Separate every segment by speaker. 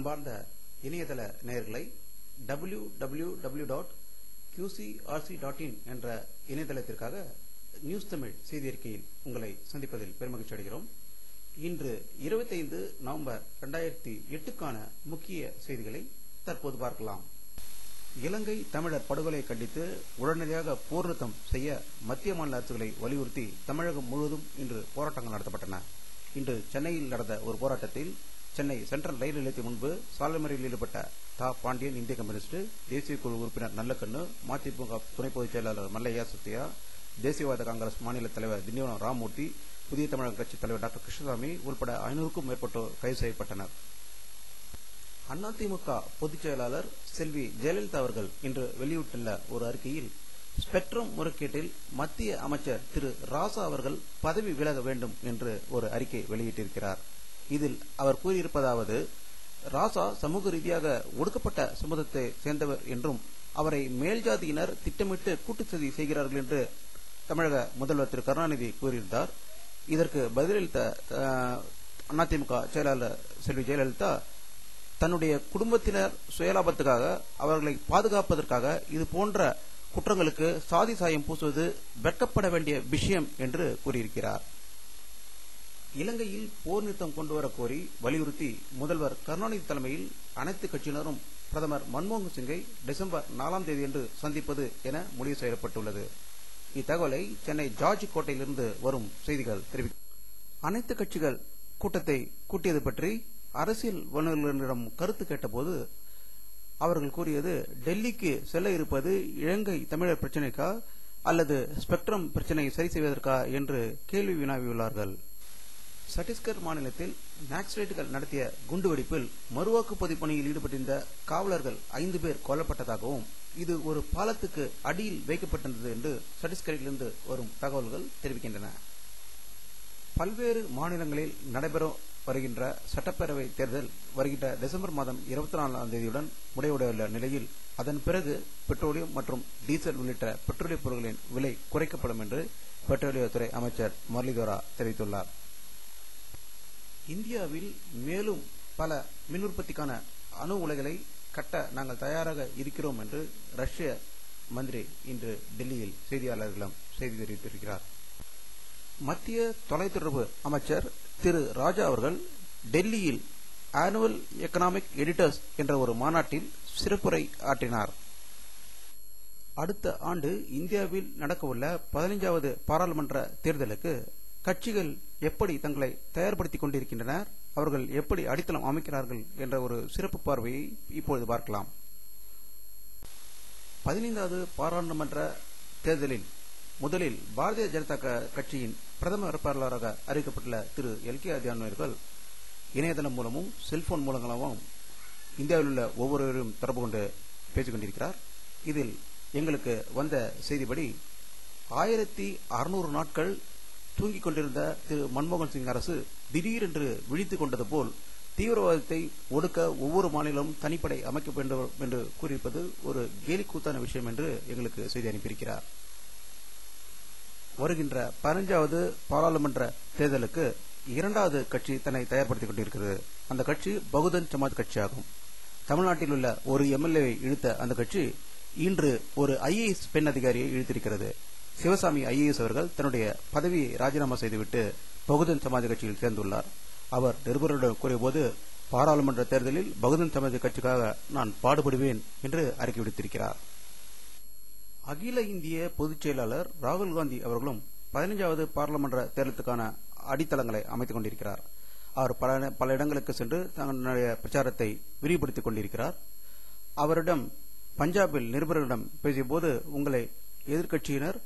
Speaker 1: அன்பார்ந்த இணையதள நேயர்களை www.qcrc.in என்ற இணையதளத்திற்காக நியூஸ் தமிழ் செய்தி அறிக்கையில் உங்களை சந்திப்பதில் பெருமகிழ்ச்சி அடைகிறோம். இன்று 25 நவம்பர் 2008க்கான முக்கிய செய்திகளை தற்போது பார்க்கலாம். இலங்கை தமிழர் படுகொலை கண்டித்து உடனடியாக போர் நிறுத்தம் செய்ய மத்திய மாநில அரசுகளை வலியுறுத்தி தமிழகம் முழுவதும் இன்று போராட்டங்கள் நடத்தப்பட்டன. இன்று சென்னையில் நடந்த ஒரு போராட்டத்தில் சென்னை சென்ட்ரல் ரயில் நிலையத்தின் முன்பு சாலை மறியலில் ஈடுபட்ட தா பாண்டியன், இந்திய கம்யூனிஸ்ட், தேசிய குழு உறுப்பினர் நல்லக்கண்ணு, மதிமுக துணை பொதுச் செயலாளர் மல்லையா சத்யா, தேசியவாத காங்கிரஸ் மாநில தலைவர் திண்டிவனம் ராமமூர்த்தி, புதிய தமிழக கட்சி தலைவர் டாக்டர் கிருஷ்ணசாமி உட்பட 500க்கும் மேற்பட்டோர் கைது செய்யப்பட்டனர். அதிமுக பொதுச் செயலாளர் செல்வி ஜெயலலிதா அவர்கள் இன்று வெளியிட்டுள்ள ஒரு அறிக்கையில் ஸ்பெக்ட்ரம் முறைகேட்டில் மத்திய அமைச்சர் திரு ராசா அவர்கள் பதவி விலக வேண்டும் என்று ஒரு அறிக்கை வெளியிட்டிருக்கிறார். இதில் அவர் கூறியிருப்பதாவது: ராசா சமூக ரீதியாக ஒடுக்கப்பட்ட சமூகத்தை சேர்ந்தவர் என்றும் அவரை மேல்ஜாதியினர் திட்டமிட்டு கூட்டுச்சதி செய்கிறார்கள் என்று தமிழக முதல்வர் திரு கருணாநிதி கூறியிருந்தார். இதற்கு பதிலளித்த அதிமுக செயலாளர் செல்வி ஜெயலலிதா, தன்னுடைய குடும்பத்தினர் சுயலாபத்துக்காக அவர்களை பாதுகாப்பதற்காக இது போன்ற குற்றங்களுக்கு சாதி சாயம் பூசுவது வெட்கப்பட வேண்டிய விஷயம் என்று கூறியிருக்கிறார். இலங்கையில் போர் நிறுத்தம் கொண்டுவர கோரி வலியுறுத்தி முதல்வர் கருணாநிதி தலைமையில் அனைத்து கட்சியினரும் பிரதமர் மன்மோகன் சிங்கை டிசம்பர் 4ஆம் தேதியன்று சந்திப்பது என முடிவு செய்யப்பட்டுள்ளது. இத்தகவலை சென்னை ஜார்ஜ் கோட்டையிலிருந்து வரும் செய்திகள் தெரிவிக்கும். அனைத்து கட்சிகள் கூட்டத்தை கூட்டியது பற்றி அரசியல் வல்லுநர்களிடம் கருத்து கேட்டபோது அவர்கள் கூறியது, டெல்லிக்கு செல்ல இருப்பது இலங்கை தமிழர் பிரச்சினைக்கா அல்லது ஸ்பெக்ட்ரம் பிரச்சினை சரி செய்வதற்கா என்று கேள்வி வினாவியுள்ளார்கள். சத்தீஸ்கர் மாநிலத்தில் நக்சலைட்டுகள் நடத்திய குண்டுவெடிப்பில் மறுவாக்குப்பதிவு பணியில் ஈடுபட்டிருந்த காவலர்கள் 5 பேர் கொல்லப்பட்டதாகவும் இது ஒரு பாலத்துக்கு அடியில் வைக்கப்பட்டிருந்தது என்று சத்தீஸ்கரிலிருந்து வரும் தகவல்கள் தெரிவிக்கின்றன. பல்வேறு மாநிலங்களில் நடைபெறும் வருகின்ற சட்டப்பேரவை தேர்தல் வருகின்ற டிசம்பர் மாதம் 24ஆம் தேதியுடன் முடிவடையுள்ள நிலையில் அதன் பிறகு பெட்ரோலியம் மற்றும் டீசல் உள்ளிட்ட பெட்ரோலிய பொருட்களின் விலை குறைக்கப்படும் என்று பெட்ரோலியத்துறை அமைச்சர் முரளிதரா தெரிவித்துள்ளார். இந்தியாவில் மேலும் பல மின் உற்பத்திக்கான அணு உலைகளை கட்ட நாங்கள் தயாராக இருக்கிறோம் என்று ரஷ்ய மந்திரி இன்று டெல்லியில் செய்தியாளர்களிடம் செய்தி தெரிவித்திருக்கிறார். மத்திய தொலைத்தொடர்பு அமைச்சர் திரு ராஜா அவர்கள் டெல்லியில் ஆனுவல் எக்கனாமிக் எடிட்டர்ஸ் என்ற ஒரு மாநாட்டில் சிறப்புரை ஆற்றினார். அடுத்த ஆண்டு இந்தியாவில் நடக்கவுள்ள 15வது பாராளுமன்ற தேர்தலுக்கு கட்சிகள் எப்படி தங்களை தயார்படுத்திக் கொண்டிருக்கின்றனர், அவர்கள் எப்படி அடித்தளம் அமைக்கிறார்கள் என்ற ஒரு சிறப்பு பார்வையை இப்பொழுது பார்க்கலாம். 15வது பாராளுமன்ற தேர்தலில் முதலில் பாரதிய ஜனதா கட்சியின் பிரதம வேட்பாளராக அறிவிக்கப்பட்டுள்ள திரு எல்.கே. அத்வானி அவர்கள் இணையதளம் மூலமும் செல்போன் மூலமாகவும் இந்தியாவில் உள்ள ஒவ்வொருவரும் தொடர்பு கொண்டு பேசிக் கொண்டிருக்கிறார். இதில் எங்களுக்கு வந்த செய்திப்படி 1600 நாட்கள் தூங்கிக் கொண்டிருந்த திரு மன்மோகன் சிங் அரசு திடீரென்று விழித்துக் கொண்டது போல் தீவிரவாதத்தை ஒடுக்க ஒவ்வொரு மாநிலமும் தனிப்படை அமைக்க வேண்டும் என்று கூறியிருப்பது ஒரு கேலிக்கூத்தான விஷயம் என்று எங்களுக்கு செய்தி அனுப்பியிருக்கிறார். வருகின்ற 15வது பாராளுமன்ற தேர்தலுக்கு 2வது கட்சி தன்னை தயார்படுத்திக் கொண்டிருக்கிறது. அந்த கட்சி பகுஜன் சமாஜ் கட்சியாகும். தமிழ்நாட்டில் உள்ள ஒரு எம்எல்ஏவை இழுத்த அந்த கட்சி இன்று ஒரு IAS பெண் அதிகாரியை இழுத்திருக்கிறது. சிவசாமி IAS அவர்கள் தன்னுடைய பதவியை ராஜினாமா செய்துவிட்டு பகுஜன் சமாஜ் கட்சியில் சேர்ந்துள்ளார். அவர் நிருபர்களிடம் கூறியபோது, பாராளுமன்ற தேர்தலில் பகுஜன் சமாஜ் கட்சிக்காக நான் பாடுபடுவேன் என்று அறிக்கை விடுத்திருக்கிறார். அகில இந்திய பொதுச் செயலாளர் ராகுல் காந்தி அவர்களும் 15வது பாராளுமன்ற தேர்தலுக்கான அடித்தளங்களை அமைத்துக் கொண்டிருக்கிறார். அவர் பல இடங்களுக்கு சென்று தன்னுடைய பிரச்சாரத்தை விரிவுபடுத்திக் கொண்டிருக்கிறார். அவரிடம் பஞ்சாபில் நிருபர்களிடம் பேசிய போது, உங்களை எதிர்க்கட்சியினர்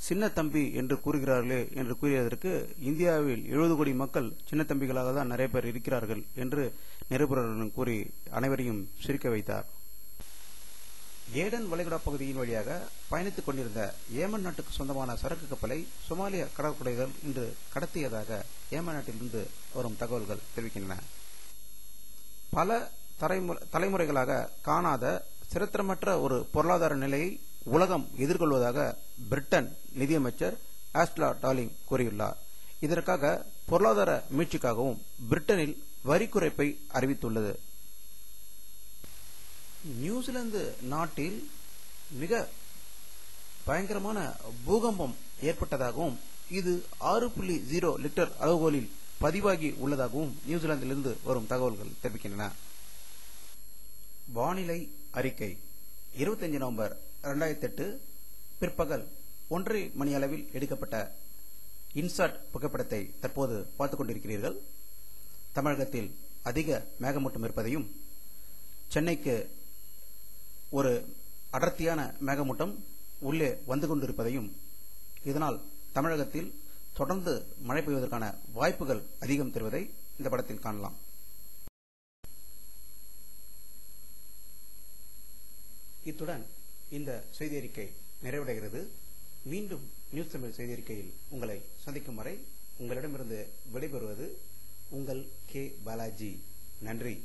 Speaker 1: சின்ன தம்பி என்று கூறுகிறார்களே என்று கூறியதற்கு, இந்தியாவில் 70 கோடி மக்கள் சின்ன தம்பிகளாக தான் நிறைய பேர் இருக்கிறார்கள் என்று நிருபர்களிடம் கூறி அனைவரையும் சிரிக்க வைத்தார். ஏடன் வளைகுடா பகுதியின் வழியாக பயணித்துக் கொண்டிருந்த ஏமன் நாட்டுக்கு சொந்தமான சரக்கு கப்பலை சொமாலிய கடற்படைகள் இன்று கடத்தியதாக ஏமன் நாட்டிலிருந்து வரும் தகவல்கள் தெரிவிக்கின்றன. பல தலைமுறைகளாக காணாத சரித்திரமற்ற ஒரு பொருளாதார நிலையை உலகம் எதிர்கொள்வதாக பிரிட்டன் நிதியமைச்சர் ஆஸ்லா டார்லிங் கூறியுள்ளார். இதற்காக பொருளாதார மீட்சிக்காகவும் பிரிட்டனில் வரி குறைப்பை அறிவித்துள்ளது. நியூசிலாந்து நாட்டில் மிக பயங்கரமான பூகம்பம் ஏற்பட்டதாகவும் இது 6.0 லிட்டர் அளவுகோலில் பதிவாகி உள்ளதாகவும் நியூசிலாந்திலிருந்து வரும் தகவல்கள் தெரிவிக்கின்றன. வானிலை அறிக்கை 25 நவம்பர் 2008 பிற்பகல் 1:30 மணி அளவில் எடுக்கப்பட்ட இன்சாட் புகைப்படத்தை தற்போது பார்த்துக் கொண்டிருக்கிறீர்கள். தமிழகத்தில் அதிக மேகமூட்டம் இருப்பதையும் சென்னைக்கு ஒரு அடர்த்தியான மேகமூட்டம் உள்ளே வந்து கொண்டிருப்பதையும் இதனால் தமிழகத்தில் தொடர்ந்து மழை பெய்வதற்கான வாய்ப்புகள் அதிகம் தருவதை இந்த படத்தில் காணலாம். இத்துடன் இந்த செய்தி அறிக்கை நிறைவடைகிறது. மீண்டும் நியூஸ் தமிழ் செய்தி அறிக்கையில் உங்களை சந்திக்கும் வரை உங்களிடமிருந்து விடைபெறுவது உங்கள் கே பாலாஜி. நன்றி.